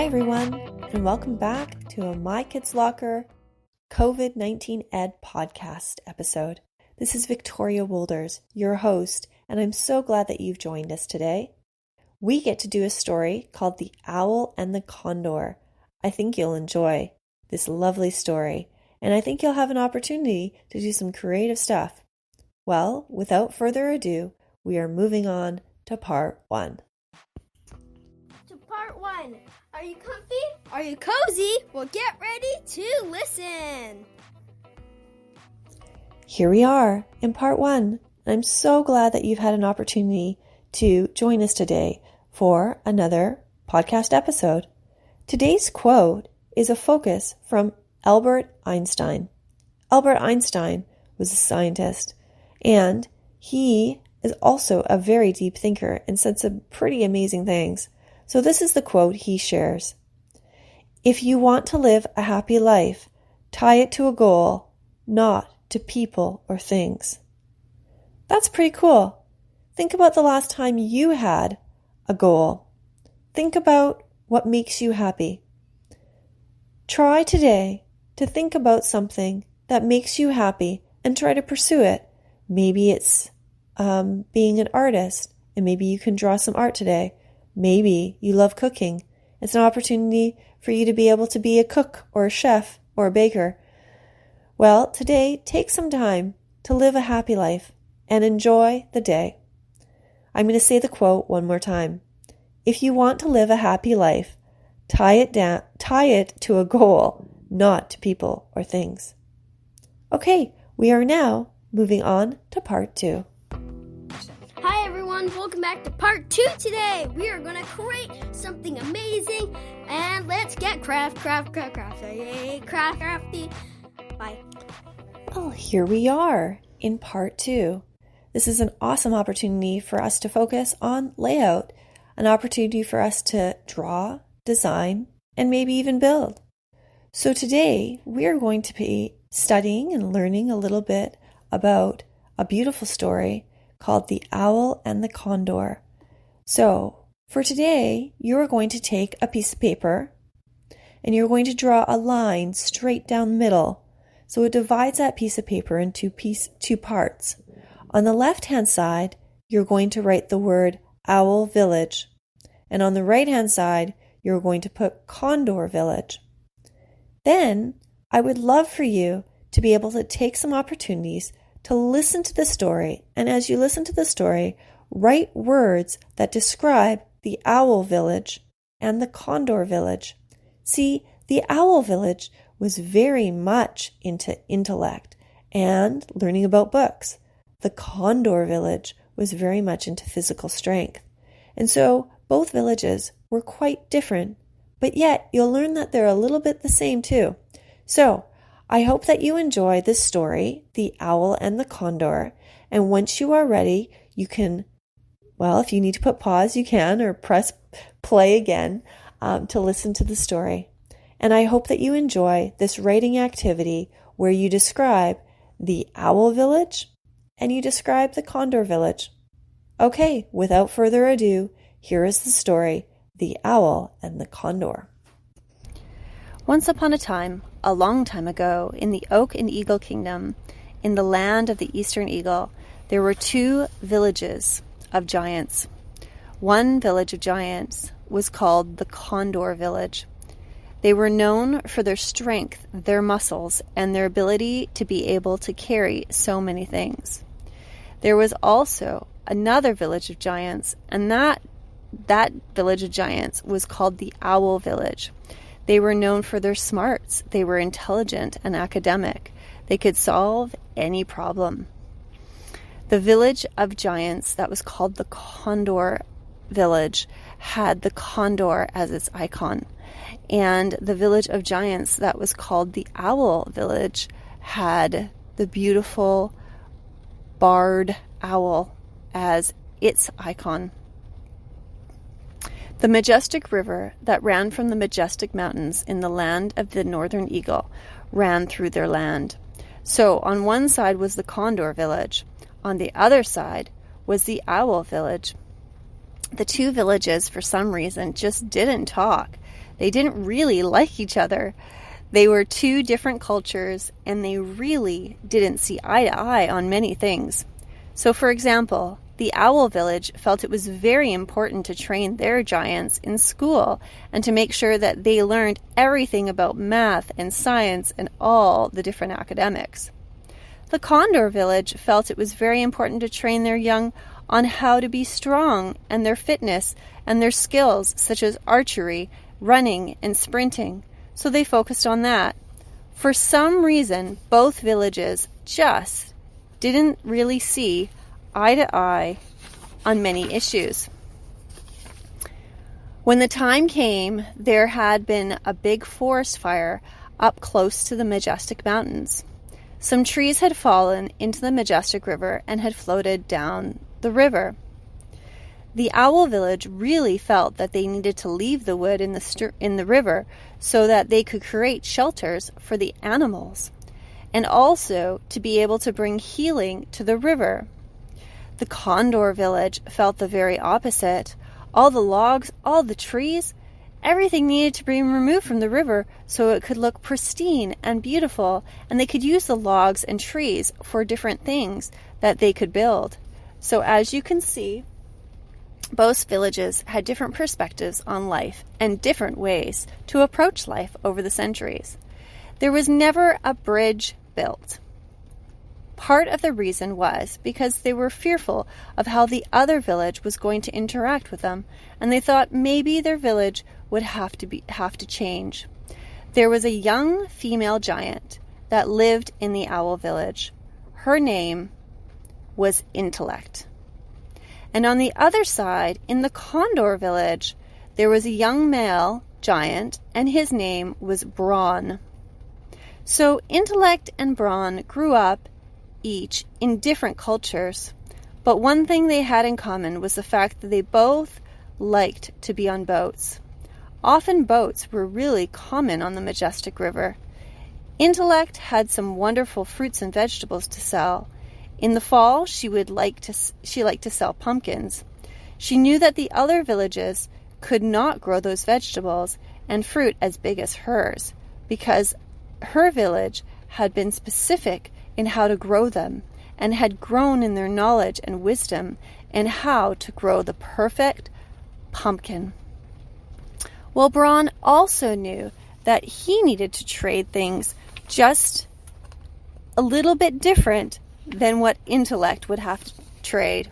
Hi everyone, and welcome back to a My Kids Locker COVID-19 Ed podcast episode. This is Victoria Wolders, your host, and I'm so glad that you've joined us today. We get to do a story called The Owl and the Condor. I think you'll enjoy this lovely story, and I think you'll have an opportunity to do some creative stuff. Well, without further ado, we are moving on to part one. Part one. Are you comfy? Are you cozy? Well, get ready to listen. Here we are in part one. I'm so glad that you've had an opportunity to join us today for another podcast episode. Today's quote is a focus from Albert Einstein. Albert Einstein was a scientist, and he is also a very deep thinker and said some pretty amazing things. So this is the quote he shares. If you want to live a happy life, tie it to a goal, not to people or things. That's pretty cool. Think about the last time you had a goal. Think about what makes you happy. Try today to think about something that makes you happy and try to pursue it. Maybe it's being an artist, and maybe you can draw some art today. Maybe you love cooking. It's an opportunity for you to be able to be a cook or a chef or a baker. Well, today, take some time to live a happy life and enjoy the day. I'm going to say the quote one more time. If you want to live a happy life, tie it to a goal, not to people or things. Okay, we are now moving on to part two. Hi everyone, welcome back to part two today. We are going to create something amazing and let's get crafty. Bye. Well, here we are in part two. This is an awesome opportunity for us to focus on layout, an opportunity for us to draw, design, and maybe even build. So today we are going to be studying and learning a little bit about a beautiful story called The Owl and the Condor. So for today, you're going to take a piece of paper and you're going to draw a line straight down the middle. So it divides that piece of paper into two parts. On the left-hand side, you're going to write the word Owl Village. And on the right-hand side, you're going to put Condor Village. Then I would love for you to be able to take some opportunities to listen to the story, and as you listen to the story, write words that describe the Owl Village and the Condor Village. See, the Owl Village was very much into intellect and learning about books. The Condor Village was very much into physical strength. And so both villages were quite different, but yet you'll learn that they're a little bit the same too. So I hope that you enjoy this story, The Owl and the Condor, and once you are ready, you can, well, if you need to put pause, you can, or press play again to listen to the story. And I hope that you enjoy this writing activity where you describe the Owl Village and you describe the Condor Village. Okay, without further ado, here is the story, The Owl and the Condor. Once upon a time, a long time ago, in the Oak and Eagle Kingdom, in the land of the Eastern Eagle, there were two villages of giants. One village of giants was called the Condor Village. They were known for their strength, their muscles, and their ability to be able to carry so many things. There was also another village of giants, and that village of giants was called the Owl Village. They were known for their smarts. They were intelligent and academic. They could solve any problem. The village of giants that was called the Condor Village had the condor as its icon. And the village of giants that was called the Owl Village had the beautiful barred owl as its icon. The majestic river that ran from the majestic mountains in the land of the northern eagle ran through their land. So on one side was the Condor Village. On the other side was the Owl Village. The two villages, for some reason, just didn't talk. They didn't really like each other. They were two different cultures, and they really didn't see eye to eye on many things. So, for example, the Owl Village felt it was very important to train their giants in school and to make sure that they learned everything about math and science and all the different academics. The Condor Village felt it was very important to train their young on how to be strong and their fitness and their skills such as archery, running, and sprinting. So they focused on that. For some reason, both villages just didn't really see eye to eye on many issues. When the time came, there had been a big forest fire up close to the Majestic Mountains. Some trees had fallen into the Majestic River and had floated down the river. The Owl Village really felt that they needed to leave the wood in the river so that they could create shelters for the animals and also to be able to bring healing to the river. The Condor Village felt the very opposite. All the logs, all the trees, everything needed to be removed from the river so it could look pristine and beautiful, and they could use the logs and trees for different things that they could build. So as you can see, both villages had different perspectives on life and different ways to approach life over the centuries. There was never a bridge built. Part of the reason was because they were fearful of how the other village was going to interact with them, and they thought maybe their village would have to change. There was a young female giant that lived in the Owl Village. Her name was Intellect. And on the other side, in the Condor Village, there was a young male giant, and his name was Brawn. So Intellect and Brawn grew up each in different cultures, but one thing they had in common was the fact that they both liked to be on boats. Often boats were really common on the Majestic River. Intellect had some wonderful fruits and vegetables to sell. In the fall, she liked to sell pumpkins. She knew that the other villages could not grow those vegetables and fruit as big as hers, because her village had been specific in how to grow them and had grown in their knowledge and wisdom in how to grow the perfect pumpkin. Well, Braun also knew that he needed to trade things just a little bit different than what Intellect would have to trade.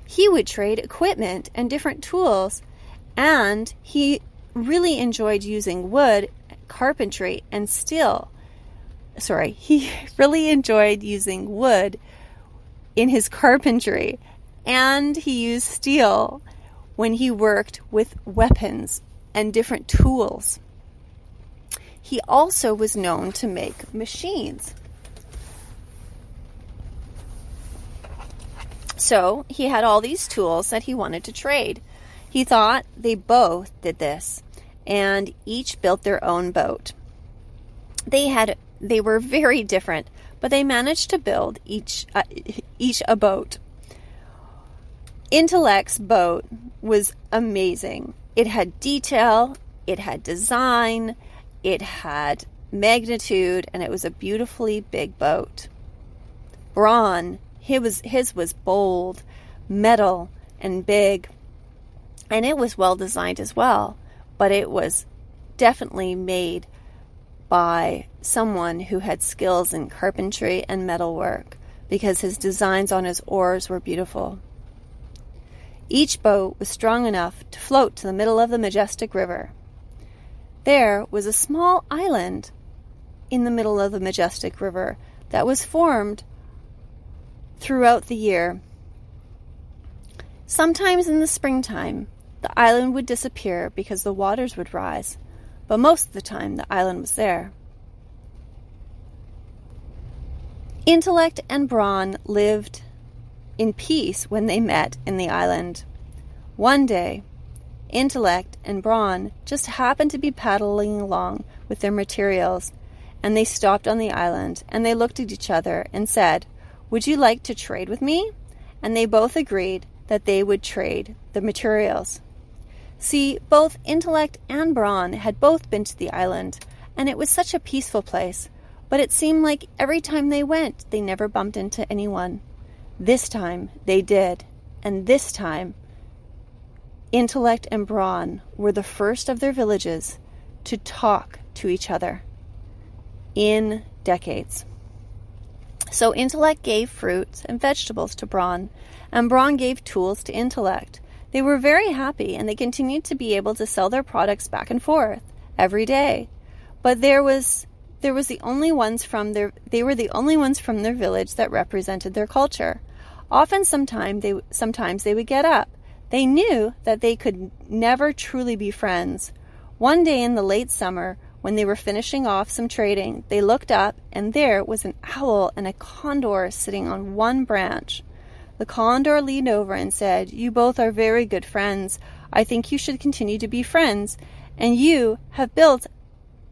He would trade equipment and different tools, and he really enjoyed using wood, carpentry, and steel. He really enjoyed using wood in his carpentry, and he used steel when he worked with weapons and different tools. He also was known to make machines. So he had all these tools that he wanted to trade. He thought they both did this, and each built their own boat. They were very different, but they managed to build each a boat. Intellect's boat was amazing. It had detail, it had design, it had magnitude, and it was a beautifully big boat. Brawn, his was bold, metal, and big, and it was well designed as well, but it was definitely made by someone who had skills in carpentry and metalwork, because his designs on his oars were beautiful. Each boat was strong enough to float to the middle of the Majestic River. There was a small island in the middle of the Majestic River that was formed throughout the year. Sometimes in the springtime, the island would disappear because the waters would rise, but most of the time the island was there. Intellect and Brawn lived in peace when they met in the island. One day, Intellect and Brawn just happened to be paddling along with their materials, and they stopped on the island, and they looked at each other and said, "Would you like to trade with me?" And they both agreed that they would trade the materials. See, both Intellect and Brawn had both been to the island, and it was such a peaceful place, but it seemed like every time they went, they never bumped into anyone. This time, they did, and this time, Intellect and Brawn were the first of their villages to talk to each other in decades. So Intellect gave fruits and vegetables to Brawn, and Brawn gave tools to Intellect. They were very happy, and they continued to be able to sell their products back and forth every day. But they were the only ones from their village that represented their culture. Sometimes they would get up. They knew that they could never truly be friends. One day in the late summer, when they were finishing off some trading, they looked up, and there was an owl and a condor sitting on one branch. The condor leaned over and said, "You both are very good friends. I think you should continue to be friends. And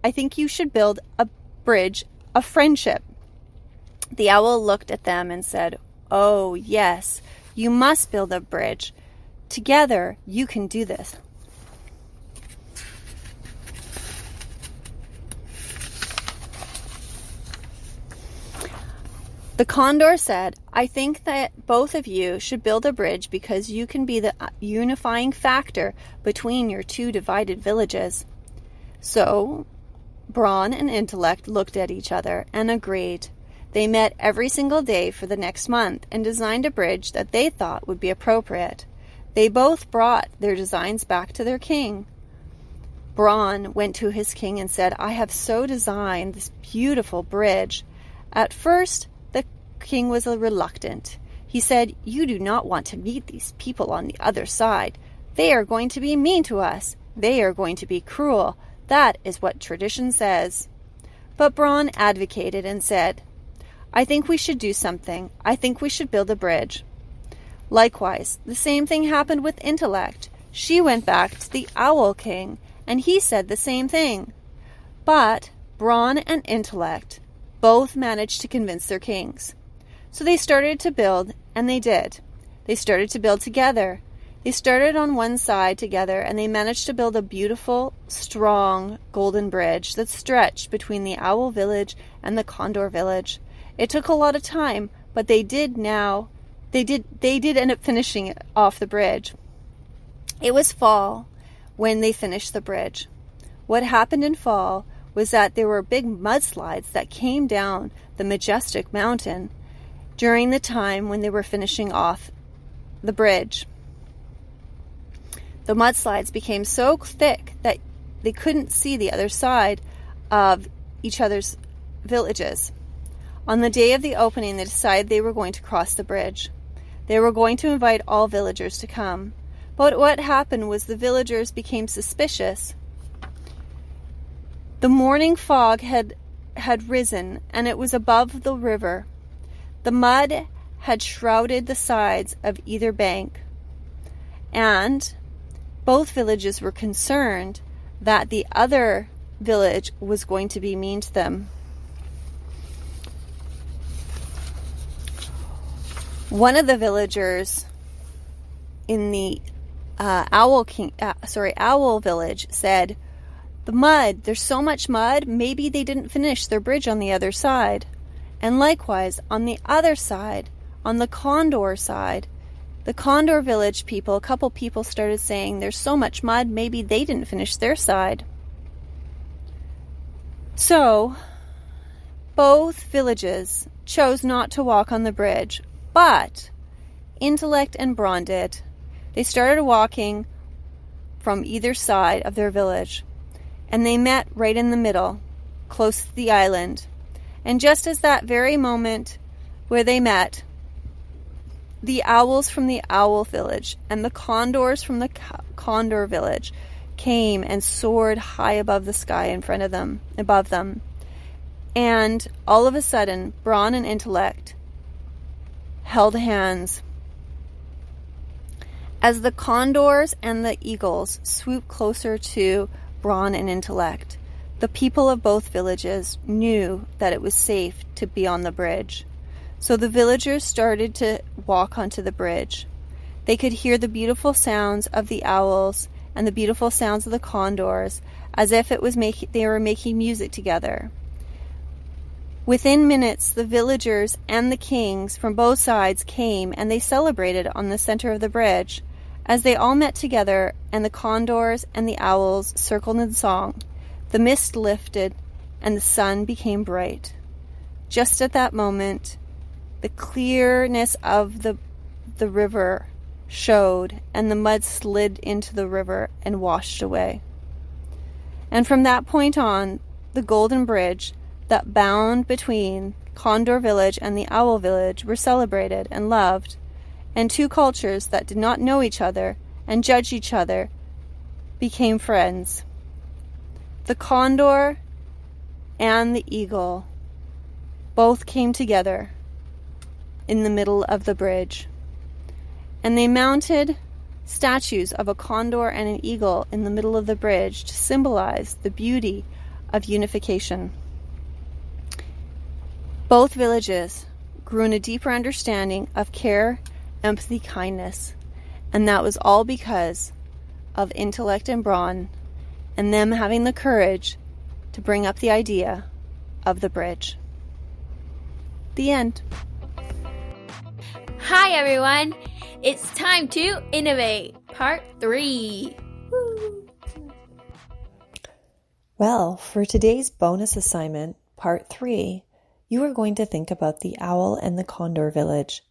I think you should build a bridge of friendship." The owl looked at them and said, "Oh, yes, you must build a bridge. Together, you can do this." The condor said, "I think that both of you should build a bridge because you can be the unifying factor between your two divided villages." So, Brawn and Intellect looked at each other and agreed. They met every single day for the next month and designed a bridge that they thought would be appropriate. They both brought their designs back to their king. Brawn went to his king and said, "I have so designed this beautiful bridge." At first, the king was reluctant. He said, "You do not want to meet these people on the other side. They are going to be mean to us. They are going to be cruel. That is what tradition says." But Brawn advocated and said, "I think we should do something. I think we should build a bridge." Likewise, the same thing happened with Intellect. She went back to the Owl King, and he said the same thing. But Brawn and Intellect both managed to convince their kings. So they started to build, and they did. They started to build together. They started on one side together, and they managed to build a beautiful, strong, golden bridge that stretched between the Owl Village and the Condor Village. It took a lot of time, but they did end up finishing off the bridge. It was fall when they finished the bridge. What happened in fall was that there were big mudslides that came down the majestic mountain during the time when they were finishing off the bridge. The mudslides became so thick that they couldn't see the other side of each other's villages. On the day of the opening, they decided they were going to cross the bridge. They were going to invite all villagers to come. But what happened was the villagers became suspicious. The morning fog had risen, and it was above the river. The mud had shrouded the sides of either bank, and both villages were concerned that the other village was going to be mean to them. One of the villagers in the Owl Village said, "The mud, there's so much mud, maybe they didn't finish their bridge on the other side." And likewise, on the other side, on the Condor side, the Condor Village people, a couple people started saying, "There's so much mud, maybe they didn't finish their side." So, both villages chose not to walk on the bridge, but Intellect and Brawn did. They started walking from either side of their village, and they met right in the middle, close to the island. And just as that very moment where they met, the owls from the Owl Village and the condors from the Condor Village came and soared high above the sky above them. And all of a sudden, Brawn and Intellect held hands. As the condors and the eagles swooped closer to Brawn and Intellect, the people of both villages knew that it was safe to be on the bridge. So the villagers started to walk onto the bridge. They could hear the beautiful sounds of the owls and the beautiful sounds of the condors, as if they were making music together. Within minutes, the villagers and the kings from both sides came, and they celebrated on the center of the bridge. As they all met together, and the condors and the owls circled in song, the mist lifted, and the sun became bright. Just at that moment, the clearness of the river showed, and the mud slid into the river and washed away. And from that point on, the golden bridge that bound between Condor village and the Owl village were celebrated and loved, and two cultures that did not know each other and judged each other became friends. The condor and the eagle both came together in the middle of the bridge, and they mounted statues of a condor and an eagle in the middle of the bridge to symbolize the beauty of unification. Both villages grew in a deeper understanding of care, empathy, kindness, and that was all because of intellect and brawn, and them having the courage to bring up the idea of the bridge. The end. Hi everyone, it's time to innovate, part 3. Woo. Well, for today's bonus assignment, part 3, you are going to think about the owl and the condor village.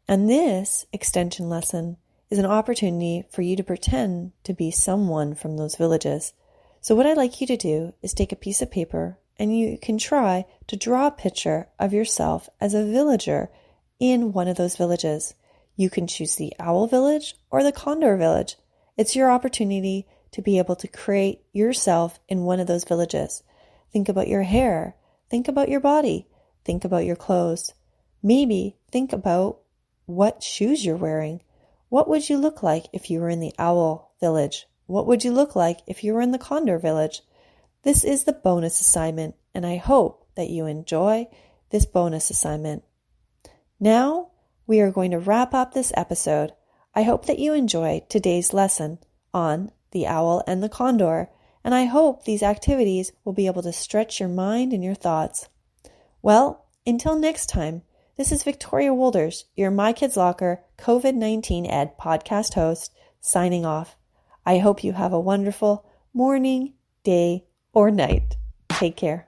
And this extension lesson is an opportunity for you to pretend to be someone from those villages. So what I'd like you to do is take a piece of paper and you can try to draw a picture of yourself as a villager in one of those villages. You can choose the owl village or the condor village. It's your opportunity to be able to create yourself in one of those villages. Think about your hair. Think about your body. Think about your clothes. Maybe think about what shoes you're wearing. What would you look like if you were in the owl village? What would you look like if you were in the condor village? This is the bonus assignment, and I hope that you enjoy this bonus assignment. Now, we are going to wrap up this episode. I hope that you enjoyed today's lesson on the owl and the condor, and I hope these activities will be able to stretch your mind and your thoughts. Well, until next time, this is Victoria Wolders, your My Kids Locker COVID-19 Ed podcast host, signing off. I hope you have a wonderful morning, day, or night. Take care.